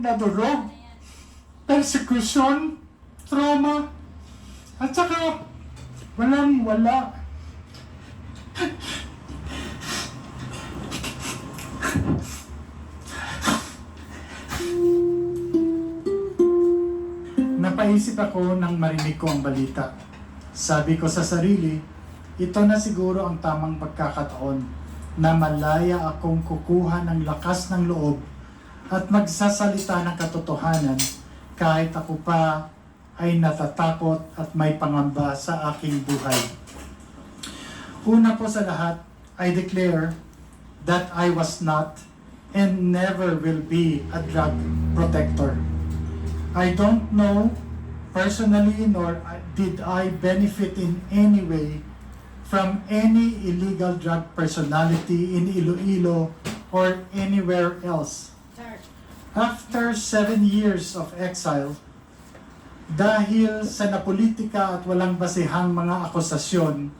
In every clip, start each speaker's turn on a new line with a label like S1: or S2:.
S1: na durog, persecution, trauma, at saka walang-wala. Napaisip ako nang marinig ko ang balita. Sabi ko sa sarili, ito na siguro ang tamang pagkakataon na malaya akong kukuha ng lakas ng loob at magsasalita ng katotohanan kahit ako pa ay natatakot at may pangamba sa aking buhay. Una po sa lahat, I declare that I was not and never will be a drug protector. I don't know personally nor did I benefit in any way from any illegal drug personality in Iloilo or anywhere else. After 7 years of exile, dahil sa napolitika at walang basehang mga akusasyon,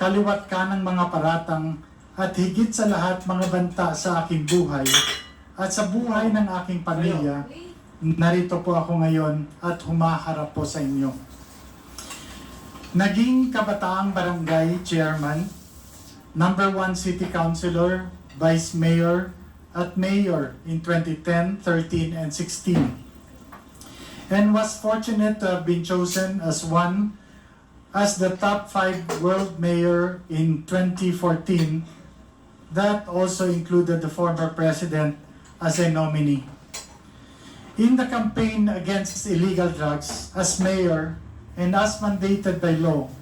S1: kaliwat kanang mga paratang at higit sa lahat mga banta sa aking buhay at sa buhay ng aking pamilya, narito po ako ngayon at humaharap po sa inyo. Naging kabataang barangay chairman, number 1 city councilor, vice mayor, at mayor in 2010, 13, and 16. And was fortunate to have been chosen as the top 5 world mayor in 2014. That also included the former president as a nominee. In the campaign against illegal drugs, as mayor and as mandated by law,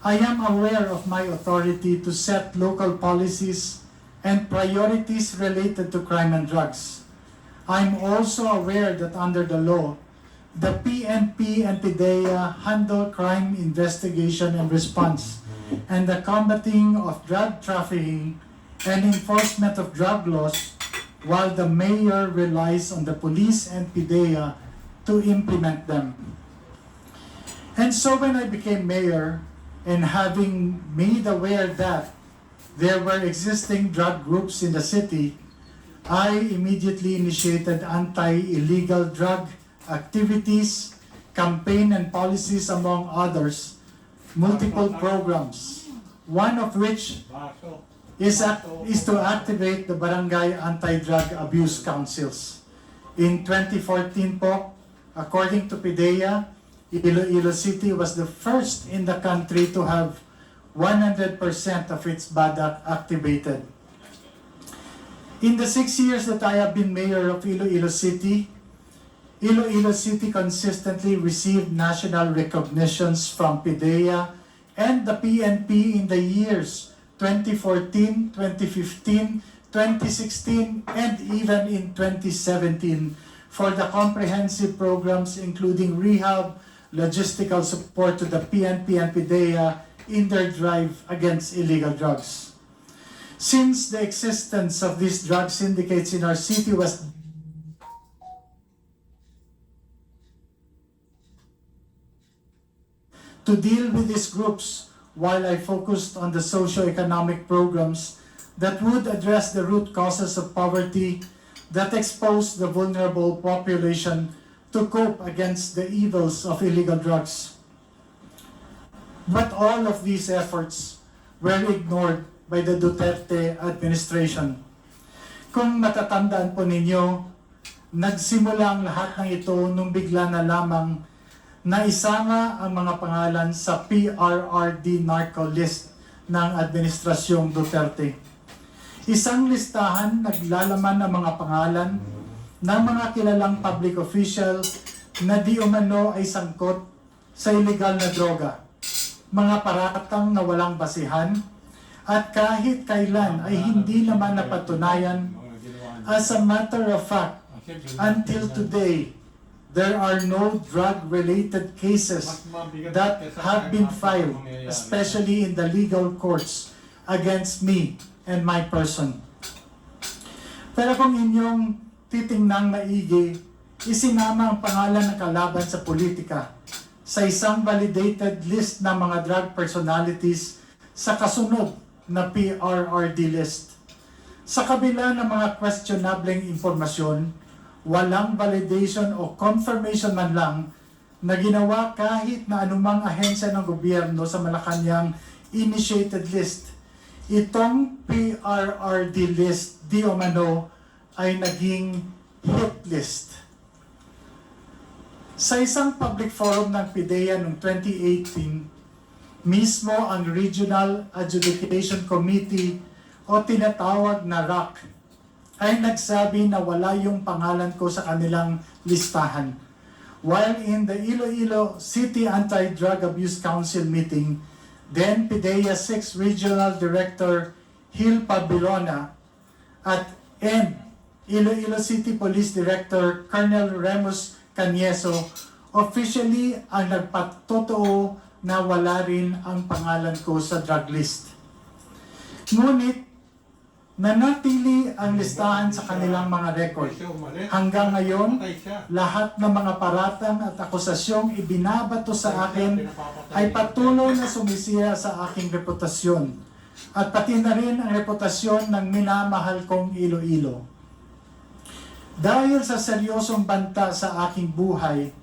S1: I am aware of my authority to set local policies and priorities related to crime and drugs. I'm also aware that under the law, the PNP and PDEA handle crime investigation and response and the combating of drug trafficking and enforcement of drug laws, while the mayor relies on the police and PDEA to implement them. And so when I became mayor, and having made aware that there were existing drug groups in the city, I immediately initiated anti-illegal drug activities, campaign and policies, among others, multiple programs, one of which is to activate the Barangay Anti-Drug Abuse Councils. In 2014 po, according to PDEA, Iloilo City was the first in the country to have 100% of its BADAC activated. In the 6 years that I have been mayor of Iloilo City consistently received national recognitions from PDEA and the PNP in the years 2014, 2015, 2016, and even in 2017 for the comprehensive programs including rehab, logistical support to the PNP and PDEA in their drive against illegal drugs. Since the existence of these drug syndicates in our city was to deal with these groups, while I focused on the socio-economic programs that would address the root causes of poverty that expose the vulnerable population to cope against the evils of illegal drugs. But all of these efforts were ignored by the Duterte administration. Kung matatandaan po ninyo, nagsimula ang lahat ng ito nung bigla na lamang na isama ang mga pangalan sa PRRD narco list ng administrasyong Duterte. Isang listahan naglalaman ng mga pangalan ng mga kilalang public official na di umano ay sangkot sa illegal na droga, mga paratang na walang basihan, at kahit kailan ay hindi naman napatunayan. As a matter of fact, until today, there are no drug-related cases that have been filed, especially in the legal courts, against me and my person. Pero kung inyong titingnang maigi, isinama ang pangalan ng kalaban sa politika sa isang validated list ng mga drug personalities sa kasunod na PRRD list. Sa kabila ng mga questionableng impormasyon, walang validation o confirmation man lang na ginawa kahit na anumang ahensya ng gobyerno sa Malacanang initiated list. Itong PRRD list di umano ay naging hit list. Sa isang public forum ng PIDEA noong 2018, mismo ang Regional Adjudication Committee o tinatawag na RAC ay nagsabi na wala yung pangalan ko sa kanilang listahan. While in the Iloilo City Anti-Drug Abuse Council meeting, then PIDEA 6 Regional Director Hil Pabilona and Iloilo City Police Director Colonel Remus Canieso officially ang nagpatotoo na wala rin ang pangalan ko sa drug list. Ngunit nanatili ang listahan sa kanilang mga record. Hanggang ngayon, lahat ng mga paratang at akusasyong ibinabato sa akin ay patuloy na sumisira sa aking reputasyon at pati na rin ang reputasyon ng minamahal kong Iloilo. Dahil sa seryosong banta sa aking buhay,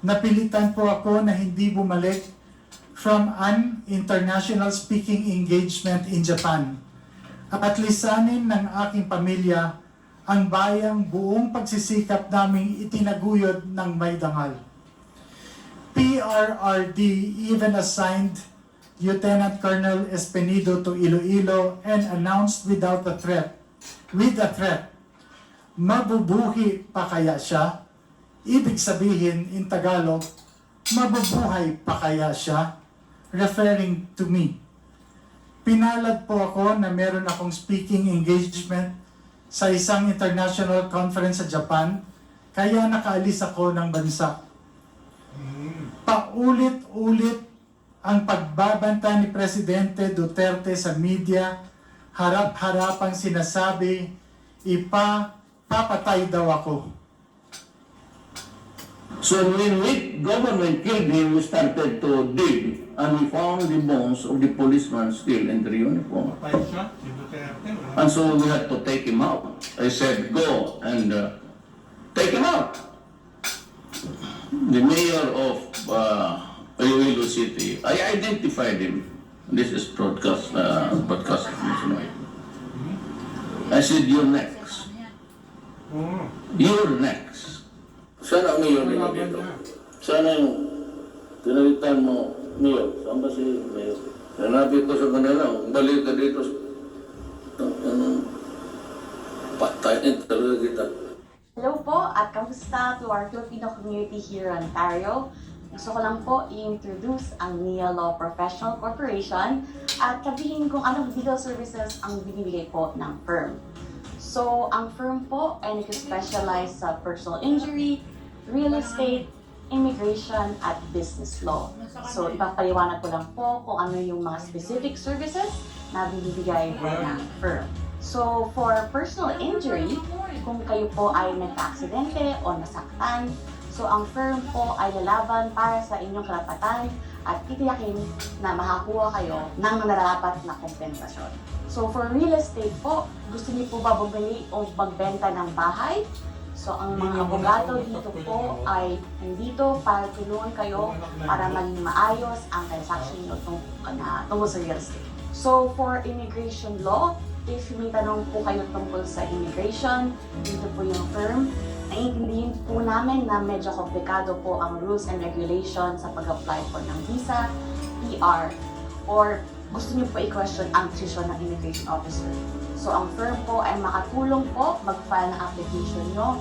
S1: napilitan po ako na hindi bumalik from an international speaking engagement in Japan at lisanin ng aking pamilya ang bayang buong pagsisikap naming itinaguyod ng may dangal. PRRD even assigned Lieutenant Colonel Espenido to Iloilo and announced with a threat, mabubuhi pa kaya siya? Ibig sabihin in Tagalog, mabubuhay pa kaya siya? Referring to me. Pinalad po ako na meron akong speaking engagement sa isang international conference sa Japan, kaya nakaalis ako ng bansa. Paulit-ulit ang pagbabanta ni Presidente Duterte sa media, harap-harapang sinasabi, papatay daw ako.
S2: So when the government killed him, we started to dig, and we found the bones of the policeman still in their uniform. And so we had to take him out. I said, go and take him out. The mayor of Iloilo City, I identified him. This is broadcast. I said, you're next. You're next. Sana ang mayor nila dito. Sana yung tinalitan mo, mayor. Saan ba si mayor? Hanapin ko sa kanila. Balik ka dito. Patayin talaga kita.
S3: Hello po at kamusta to our Filipino community here in Ontario. Gusto ko lang po i-introduce ang NIA Law Professional Corporation at sabihin kung anong legal services ang binibigay po ng firm. So, ang firm po ay nag-specialize sa personal injury, real estate, immigration, at business law. So, ipapaliwanag ko lang po kung ano yung mga specific services na binibigay po ng firm. So, for personal injury, kung kayo po ay nagka-aksidente o nasaktan, so ang firm po ay lalaban para sa inyong karapatan at titiyakin na makakuha kayo ng nararapat na kompensasyon. So, for real estate po, gusto niyo po ba bumili o magbenta ng bahay? So, ang mga abogado dito po ay nandito para tulungan kayo para maging maayos ang transaction nyo tungkol sa real estate. So, for immigration law, if may tanong po kayo tungkol sa immigration, dito po yung firm. Naiintindihin po namin na medyo komplikado po ang rules and regulations sa pag-apply po ng visa, PR, or gusto niyo po i-question ang decision ng immigration officer. So, ang firm po ay makatulong po mag-file ng application nyo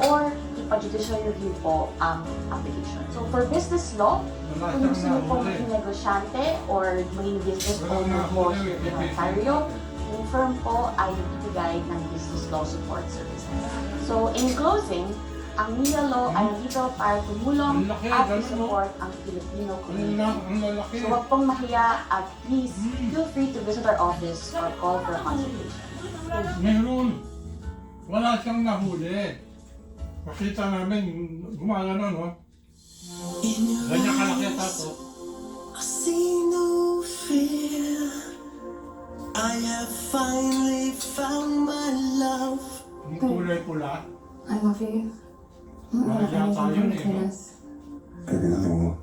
S3: or ipa-judicial review po ang application. So, for business law, kung gusto niyo po maging negosyante or maging business owner po here in Ontario, yung firm po ay nagbibigay ng business law support services. So, in closing, ang NIA Law ay nandito para tumulong at support ang Filipino community. So, huwag pong mahiya at please feel free to visit our office or call for a consultation.
S4: Meron. Wala siyang nahuli. Makita namin, gumagano, no? Ganyan kalaki ang tato.
S5: I see no fear. I have finally found my love.
S4: Yung kulay pula.
S6: I love you.
S4: Wala siya tayo
S6: Between
S4: eh.
S6: us.
S5: Baby, nothing more.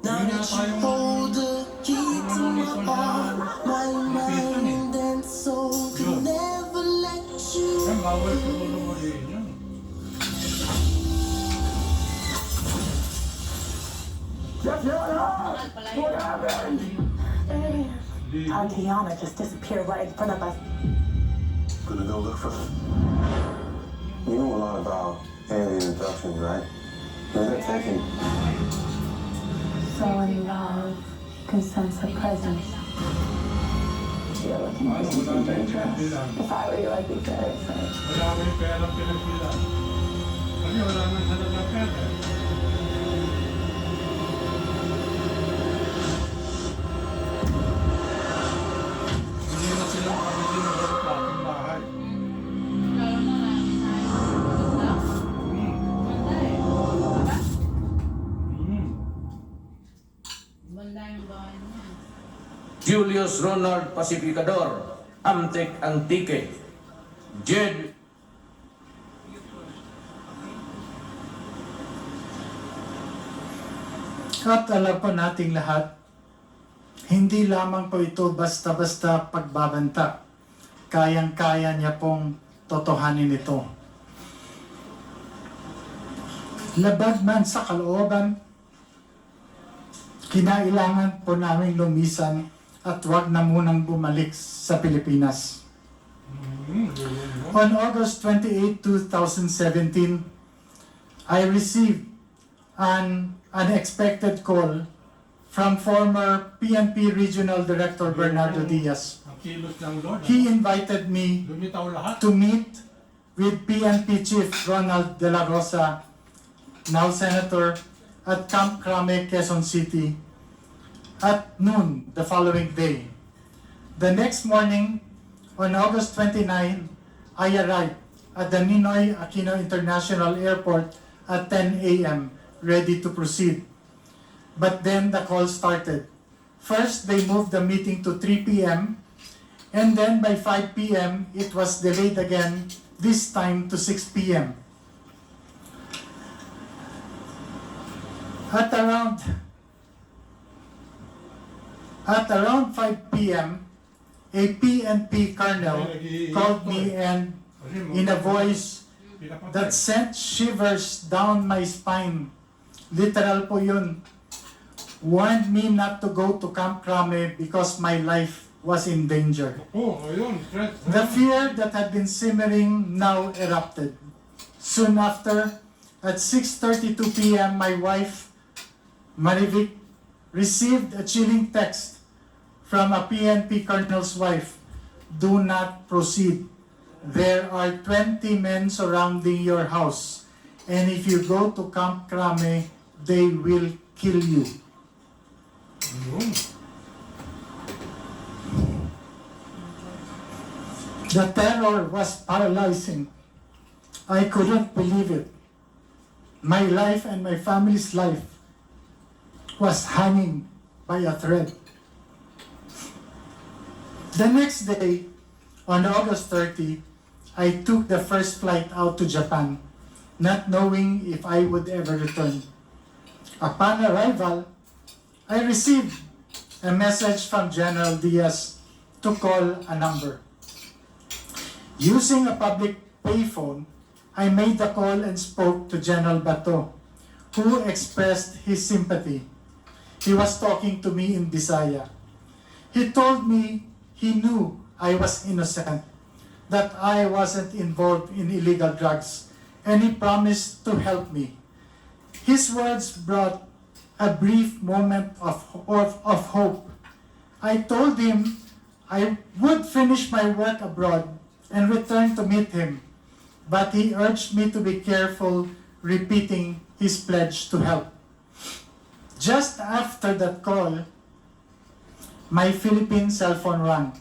S4: Now that you hold the key to my heart, my mind
S5: and soul
S4: Yun.
S5: never let you.
S4: Yan, bawal siguro mo rin yan. Di-
S7: Tiana just disappeared right in front of us.
S5: Gonna go look for her. You know a lot about alien abduction, right? Where's that taking?
S6: So in love, you can sense her presence. You're looking for something dangerous. If I were you, I'd be very afraid.
S4: Wala kami pera pinagbilan. Kasi wala nang halagang pera. Hindi na sila makabili ng aeroplanong bahay.
S2: Julius Ronald Pacificador, Amtek Antique, Jed
S1: At alam po nating lahat, hindi lamang po ito basta-basta pagbabanta. Kayang-kaya niya pong totohanin ito. Labag man sa kalooban, kinailangan po namin lumisan at wag na munang bumalik sa Pilipinas. On August 28, 2017, I received an unexpected call from former PNP Regional Director Bernardo Diaz.
S4: Ang kilos ng Lord.
S1: He invited me
S4: Lumitaw lahat.
S1: to meet with PNP Chief Ronald De La Rosa, now Senator, at Camp Crame, Quezon City, at noon the following day. The next morning, on August 29, I arrived at the Ninoy Aquino International Airport at 10 a.m., ready to proceed. But then the call started. First, they moved the meeting to 3 p.m., and then by 5 p.m., it was delayed again, this time to 6 p.m. At around 5 p.m., a PNP colonel called me and in a voice that sent shivers down my spine, literal po yun, warned me not to go to Camp Crame because my life was in danger.
S4: Oh, ayun. Stress.
S1: The fear that had been simmering now erupted. Soon after, at 6:32 p.m., my wife, Marivic, received a chilling text from a PNP colonel's wife. Do not proceed. There are 20 men surrounding your house, and if you go to Camp Crame, they will kill you.
S4: Ayun.
S1: The terror was paralyzing. I couldn't believe it. My life and my family's life was hanging by a thread. The next day, on August 30, I took the first flight out to Japan, not knowing if I would ever return. Upon arrival, I received a message from General Diaz to call a number. Using a public payphone, I made the call and spoke to General Bato, who expressed his sympathy. He was talking to me in Bisaya. He told me he knew I was innocent, that I wasn't involved in illegal drugs, and he promised to help me. His words brought a brief moment of hope. I told him I would finish my work abroad and return to meet him, but he urged me to be careful, repeating his pledge to help. Just after that call, my Philippine cell phone rang.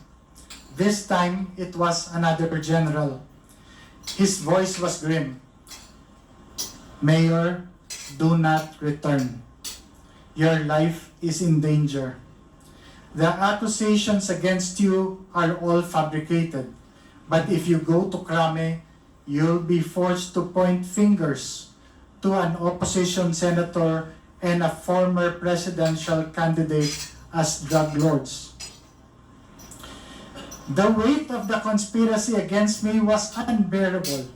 S1: This time, it was another general. His voice was grim. Mayor, do not return. Your life is in danger. The accusations against you are all fabricated. But if you go to Crame, you'll be forced to point fingers to an opposition senator and a former presidential candidate as drug lords. The weight of the conspiracy against me was unbearable.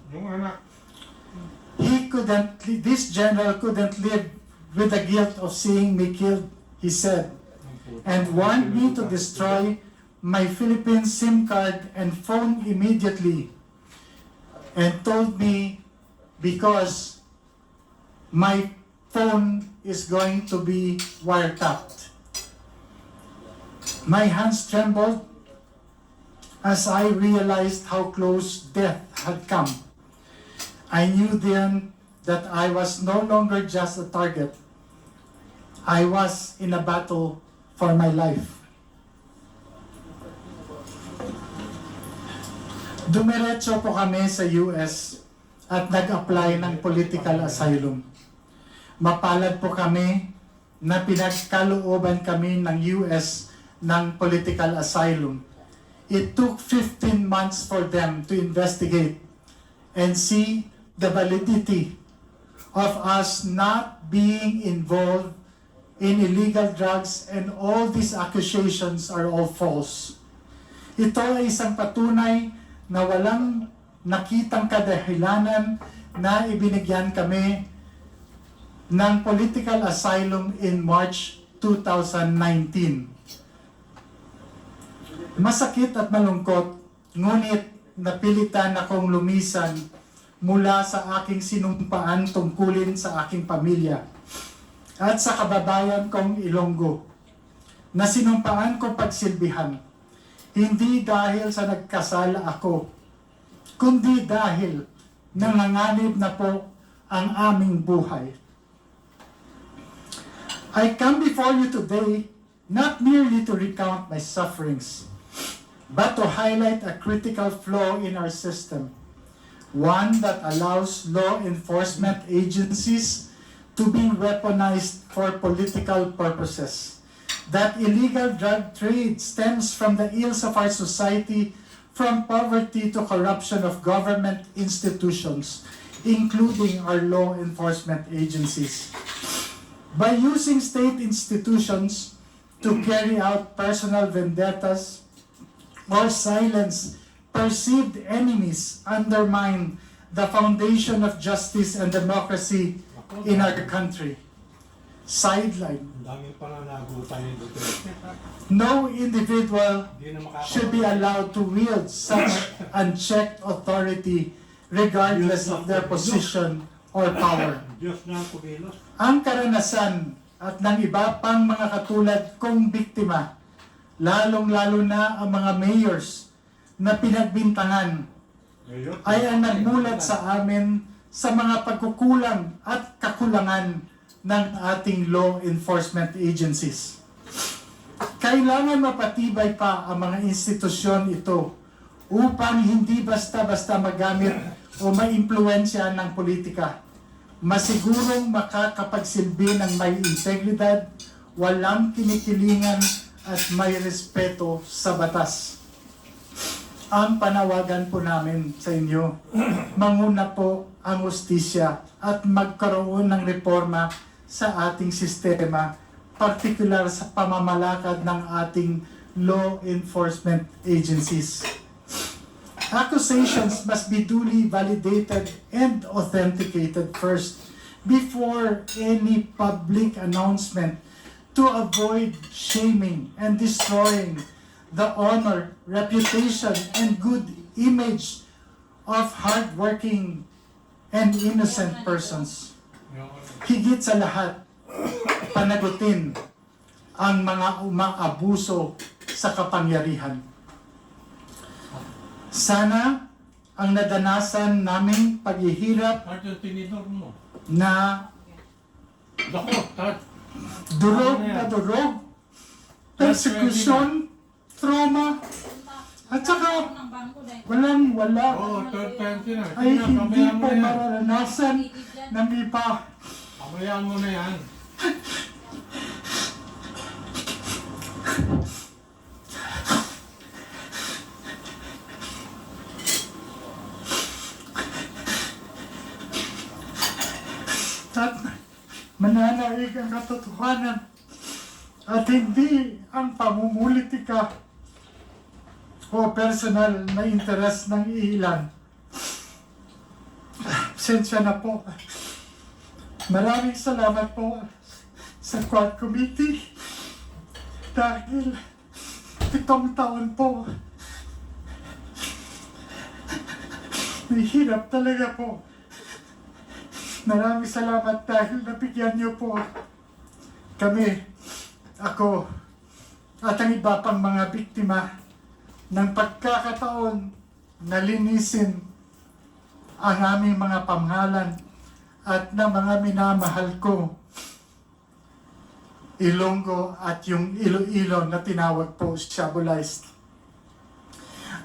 S1: This general couldn't live with the guilt of seeing me killed, he said, and warned me to destroy my Philippine SIM card and phone immediately, and told me because my phone is going to be wiretapped. My hands trembled as I realized how close death had come. I knew then that I was no longer just a target. I was in a battle for my life. Dumiretso po kami sa US at nag-apply ng political asylum. Mapalad po kami na pinagkalooban kami ng US ng political asylum. It took 15 months for them to investigate and see the validity of us not being involved in illegal drugs, and all these accusations are all false. Ito ay isang patunay na walang nakitang kadahilanan na ibinigyan kami ng political asylum in March 2019. Masakit at malungkot, ngunit napilitan akong lumisan mula sa aking sinumpaan tungkulin sa aking pamilya at sa kababayan kong Ilonggo, na sinumpaan ko pagsilbihan, hindi dahil sa nagkasala ako, kundi dahil nanganganib na po ang aming buhay. I come before you today not merely to recount my sufferings, but to highlight a critical flaw in our system, one that allows law enforcement agencies to be weaponized for political purposes. That illegal drug trade stems from the ills of our society, from poverty to corruption of government institutions, including our law enforcement agencies. By using state institutions to carry out personal vendettas or silence perceived enemies, undermine the foundation of justice and democracy in our country. Sideline. No individual should be allowed to wield such unchecked authority regardless of their position or power. Ang karanasan at ng iba pang mga katulad kong biktima, lalong-lalo na ang mga mayors na pinagbintangan, ay ang nagmulat sa amin sa mga pagkukulang at kakulangan ng ating law enforcement agencies. Kailangan mapatibay pa ang mga institusyon ito upang hindi basta-basta magamit o maimpluwensya ng politika. Masigurong makakapagsilbi ng may integridad, walang kinikilingan at may respeto sa batas. Ang panawagan po namin sa inyo, manguna po ang hustisya at magkaroon ng reforma sa ating sistema, partikular sa pamamalakad ng ating law enforcement agencies. Accusations must be duly validated and authenticated first before any public announcement to avoid shaming and destroying the honor, reputation, and good image of hardworking and innocent persons. Higit sa lahat, panagutin ang mga umaabuso sa kapangyarihan. Sana ang nadanasan naming paghihirap na durog na durog, persecution, trauma, at saka walang-wala ay hindi po mararanasan ng iba.
S8: Pabayaan mo na yan.
S1: at mananaig ang katotohanan at hindi ang pamumulitika o personal na interes ng ilan. Pasensya na po. Maraming salamat po sa Quad Committee dahil 7 taon po. Mahirap talaga po. Maraming salamat dahil nabigyan niyo po kami, ako, at ang iba pang mga biktima ng pagkakataon na linisin ang aming mga pamahalan at ng mga minamahal ko, Ilonggo at yung Iloilo na tinawag po Shabolized.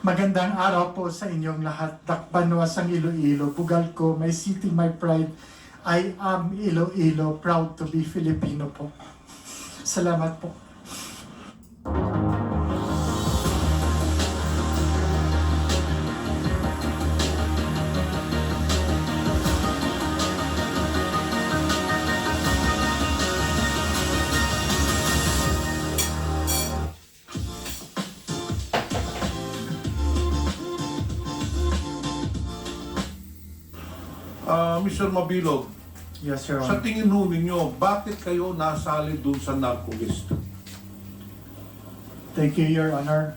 S1: Magandang araw po sa inyong lahat. Dakbanuas ang Iloilo. Bugal ko, my city, my pride. I am Iloilo, proud to be Filipino po. Salamat po.
S8: Mr. Mabilog,
S1: Yes, Your
S8: sa
S1: Honor.
S8: tingin ho ninyo, bakit kayo nasali dun sa narco list?
S1: Thank you, Your Honor.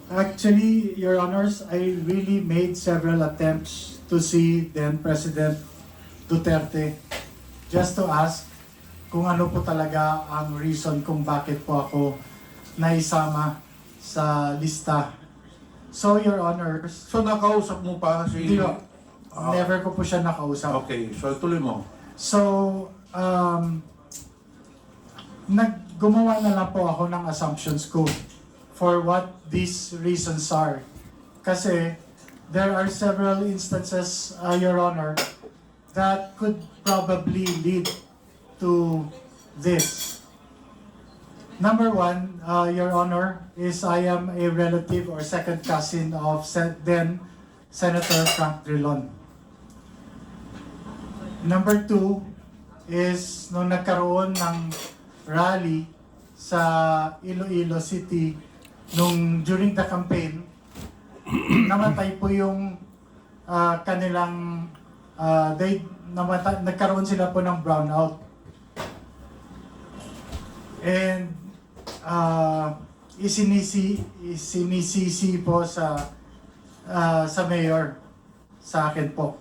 S1: Actually, Your Honors, I really made several attempts to see then President Duterte just to ask kung ano po talaga ang reason kung bakit po ako naisama sa lista. So, Your Honors,
S8: So nakausap mo pa si...
S1: hindi po, never ko po siya nakausap.
S8: Okay, so tuloy mo.
S1: So, gumawa na lang po ako ng assumptions ko for what these reasons are. Kasi there are several instances, Your Honor, that could probably lead to this. Number one, Your Honor, is I am a relative or second cousin of then Senator Frank Drilon. Number two is nung nagkaroon ng rally sa Iloilo City during the campaign, namatay po yung kanilang nagkaroon sila po ng brownout. And isinisisi po sa mayor sa akin po,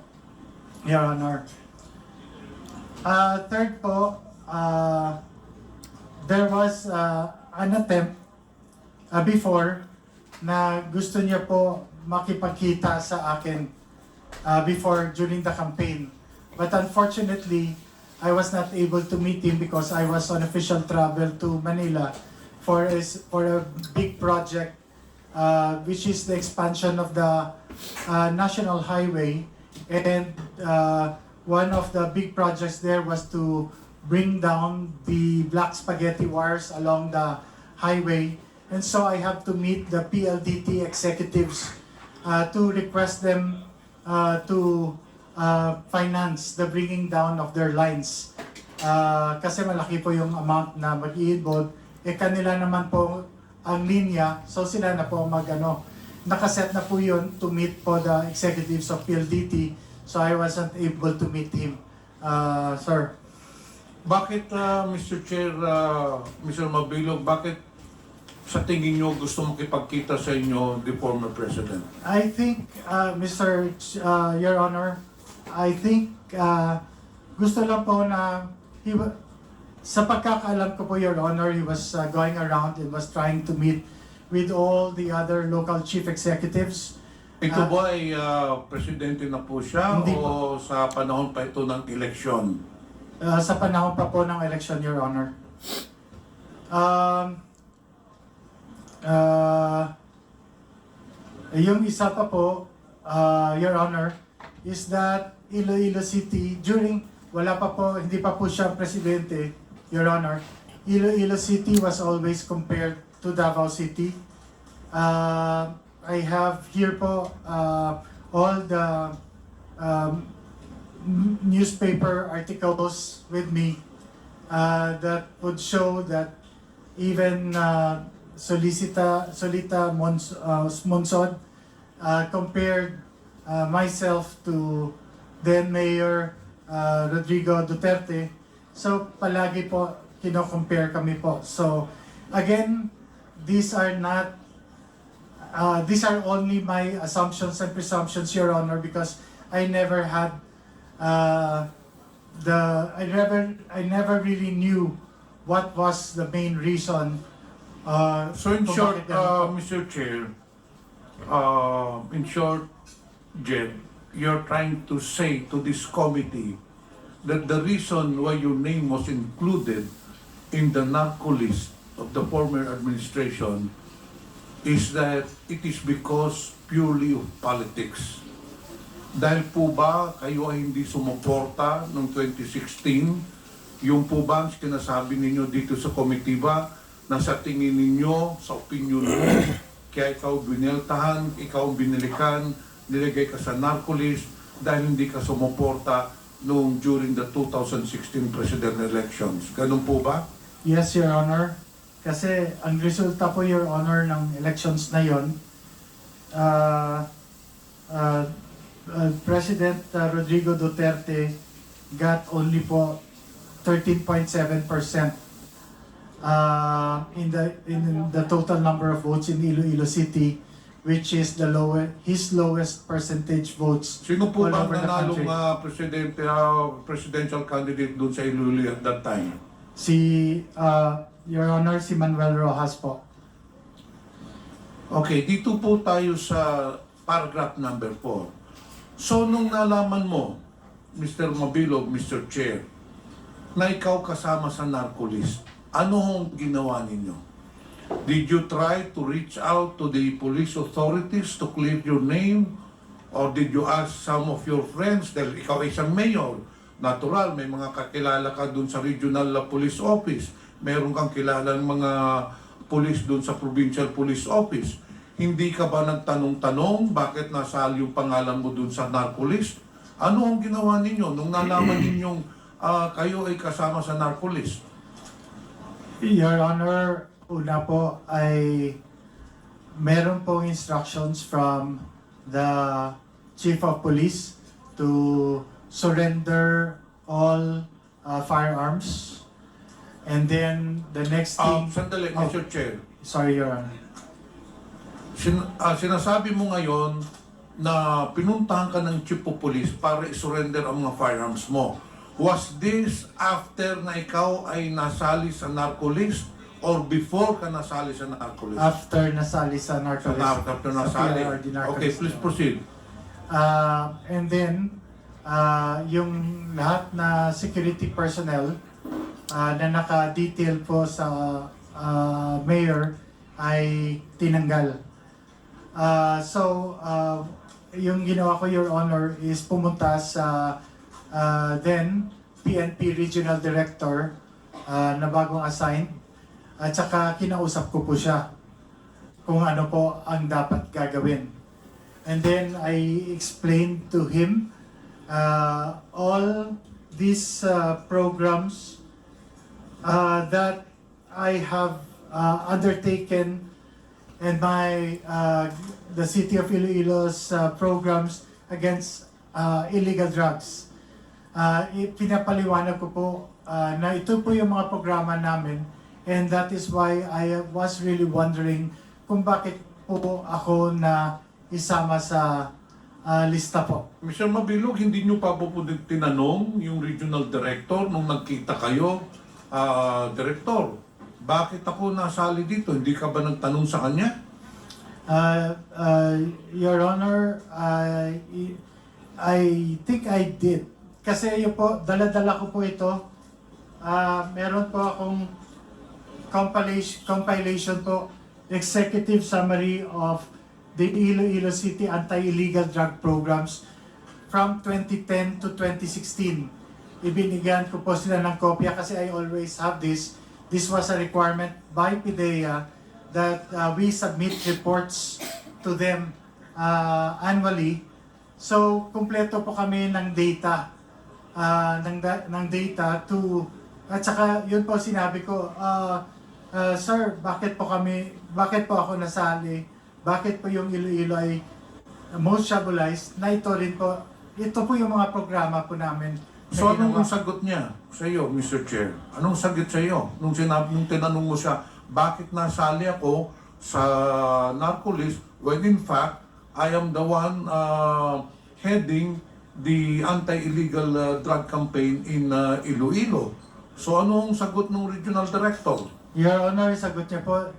S1: Your Honor. Third po, there was an attempt before na gusto niya po makipagkita sa akin during the campaign. But unfortunately, I was not able to meet him because I was on official travel to Manila for a big project, which is the expansion of the national highway. And one of the big projects there was to bring down the black spaghetti wires along the highway. And so I have to meet the PLDT executives to request them to finance the bringing down of their lines. Kasi malaki po yung amount na mag-i-involve. Kanila naman po ang linya, so sila na po nakaset na po yun to meet po the executives of PLDT. So I wasn't able to meet him, sir.
S8: Bakit, Mr. Chair, Mr. Mabilog, bakit sa tingin nyo gusto makipagkita sa inyo the former president?
S1: I think, Your Honor, I think gusto lang po na sa pagkakaalam ko po, Your Honor, he was going around and was trying to meet with all the other local chief executives.
S8: Ito ba ay presidente na po siya
S1: Hindi
S8: o sa panahon pa ito ng eleksyon?
S1: Sa panahon pa po ng election, Your Honor. Yung isa pa po, Your Honor, is that Iloilo City, hindi pa po siya presidente, Your Honor, Iloilo City was always compared to Davao City. I have here po all the newspaper articles with me that would show that even Solita Monsod compared myself to then Mayor Rodrigo Duterte. So palagi po kino-compare kami po. So again, these are only my assumptions and presumptions, Your Honor, because I never had I never really knew what was the main reason.
S8: So in
S1: kung
S8: short,
S1: bakit ganito.
S8: Mr. Chair, in short, Jed, you're trying to say to this committee that the reason why your name was included in the narco list of the former administration is that it is because purely of politics. Dahil po ba kayo ay hindi sumuporta noong 2016? Yung po ba ang sinasabi ninyo dito sa komitiba na sa tingin ninyo, sa opinion mo, kaya ikaw bineltahan, ikaw binilikan, nilagay ka sa narco list dahil hindi ka sumuporta noong during the 2016 presidential elections. Ganun po ba?
S1: Yes, Your Honor. Kasi ang resulta po, Your Honor, ng elections na yon, President Rodrigo Duterte got only po 13.7% in the total number of votes in Iloilo City, which is his lowest percentage votes
S8: Sino po
S1: all
S8: ba ang
S1: over the
S8: nanalong
S1: country.
S8: presidential candidate doon sa Iloilo at that time?
S1: Your Honor, si Manuel Rojas po.
S8: Okay, dito po tayo sa paragraph number 4. So, nung nalaman mo, Mr. Mabilog, Mr. Chair, na ikaw kasama sa narco list, ano hong ginawa ninyo? Did you try to reach out to the police authorities to clear your name? Or did you ask some of your friends, dahil ikaw ay isang mayor, natural, may mga kakilala ka dun sa regional police office, meron kang kilalang mga police dun sa provincial police office. Hindi ka ba nagtanong-tanong bakit nasali yung pangalan mo dun sa narco list? Ano ang ginawa ninyo nung nalaman ninyong kayo ay kasama sa narco list?
S1: Your Honor, una po ay meron pong instructions from the Chief of Police to surrender all firearms. And then the next thing...
S8: Sandali,
S1: Oh.
S8: Mr. Chair.
S1: Sorry, Your Honor.
S8: Sinasabi mo ngayon na pinuntahan ka ng Chief of Police para i-surrender ang mga firearms mo. Was this after na ikaw ay nasali sa narco list or before ka nasali sa narco list?
S1: After nasali sa narco list.
S8: After nasali.
S1: Sa PRRD narco
S8: Okay,
S1: list.
S8: please proceed.
S1: And then, yung lahat na security personnel na naka-detail po sa mayor ay tinanggal. Yung ginawa ko, Your Honor, is pumunta sa then PNP Regional Director na bagong assigned at saka kinausap ko po siya kung ano po ang dapat gagawin. And then I explained to him all these programs that I have undertaken and the City of Iloilo's programs against illegal drugs. Pinapaliwanag ko po na ito po yung mga programa namin, and that is why I was really wondering kung bakit po ako na isama sa lista po.
S8: Mr. Mabilog, hindi nyo pa po tinanong yung regional director nung nagkita kayo, Director, bakit ako nasali dito? Hindi ka ba nagtanong sa kanya?
S1: Your Honor, I think I did. Kasi yun po, dala-dala ko po ito. Meron po akong compilation po, executive summary of the Iloilo City Anti-Illegal Drug Programs from 2010 to 2016. Ibinigyan ko po sila ng kopya kasi I always have this. This was a requirement by PIDEA that we submit reports to them annually. So, kumpleto po kami ng data ng data to, at saka yun po sinabi ko, sir, bakit po ako nasali, bakit po yung Iloilo ay most tribalized, na ito po yung mga programa po namin. na
S8: So anong
S1: ginawa.
S8: sagot niya sa iyo, Mr. Chair? Anong sagot sa iyo? Nung tinanong mo siya, bakit nasali ako sa narco-list when in fact, I am the one heading the anti-illegal drug campaign in Iloilo. So anong sagot ng regional director?
S1: Your Honor, sagot niya po,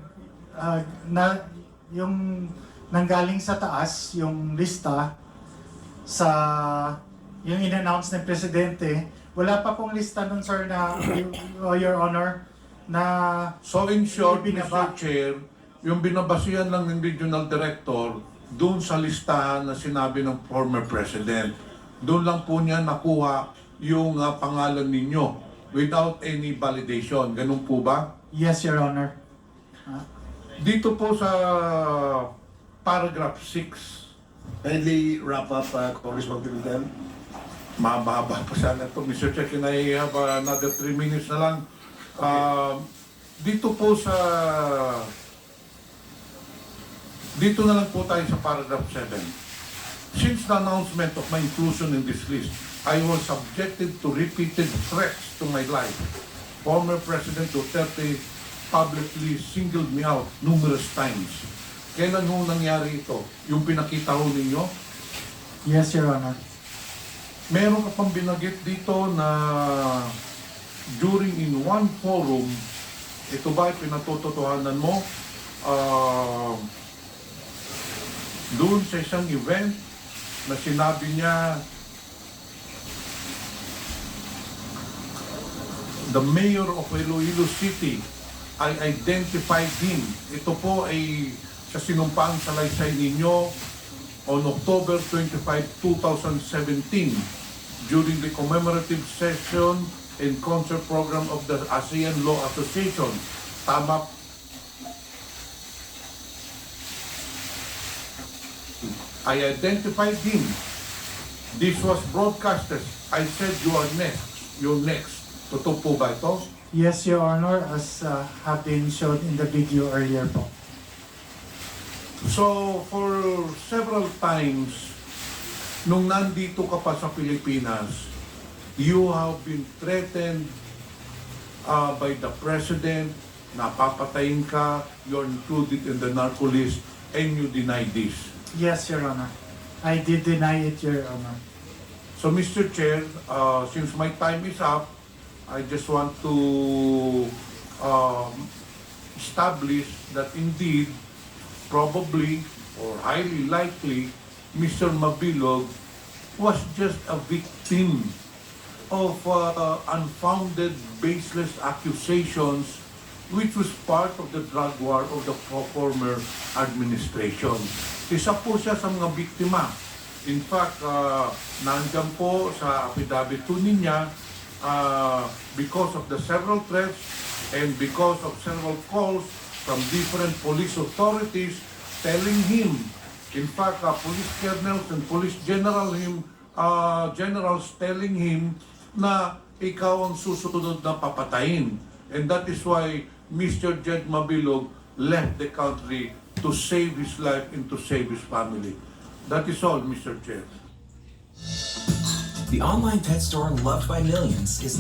S1: na yung nanggaling sa taas, yung lista sa yung in-announce ng Presidente, wala pa pong lista nun, sir, na Your Honor, na
S8: So in short,
S1: ibinaba.
S8: Mr. Chair, yung binabasihan lang ng regional director doon sa listahan na sinabi ng former president, doon lang po niya nakuha yung pangalan ninyo without any validation. Ganun po ba?
S1: Yes, Your Honor.
S8: Dito po sa paragraph 6,
S5: Kindly wrap up, Congressman Pimentel.
S8: mahaba pa sana ito. Mr. Chair, can I have another 3 minutes na lang? Dito na lang po tayo sa paragraph 7. Since the announcement of my inclusion in this list, I was subjected to repeated threats to my life. Former President Duterte publicly singled me out numerous times. Kailan ho nangyari ito? Yung pinakita ho ninyo?
S1: Yes, Your Honor.
S8: Meron ka pang binagit dito na during in one forum, ito ba ay pinatotohanan mo? Doon sa isang event na sinabi niya the mayor of Iloilo City, I identified him. Ito po ay sa sinumpaang salaysay ninyo on October 25, 2017 during the commemorative session and concert program of the ASEAN Law Association. Tama. I identified him. This was broadcasted. I said, you are next. You're next. Totoo po ba ito?
S1: Yes, Your Honor, as have been shown in the video earlier po.
S8: So, for several times, nung nandito ka pa sa Pilipinas, you have been threatened by the President, napapatayin ka, you're included in the narco list, and you deny this.
S1: Yes, Your Honor. I did deny it, Your Honor.
S8: So, Mr. Chair, since my time is up, I just want to establish that indeed, probably or highly likely, Mr. Mabilog was just a victim of unfounded, baseless accusations which was part of the drug war of the former administration. Isa po siya sa mga biktima. In fact, nandyan po sa affidavit po niya, because of the several threats and because of several calls from different police authorities telling him, in fact, police colonels and police generals telling him na ikaw ang susunod na papatayin. And that is why Mr. Jed Mabilog left the country to save his life and to save his family. That is all, Mr. Chair.
S9: The online pet store loved by millions is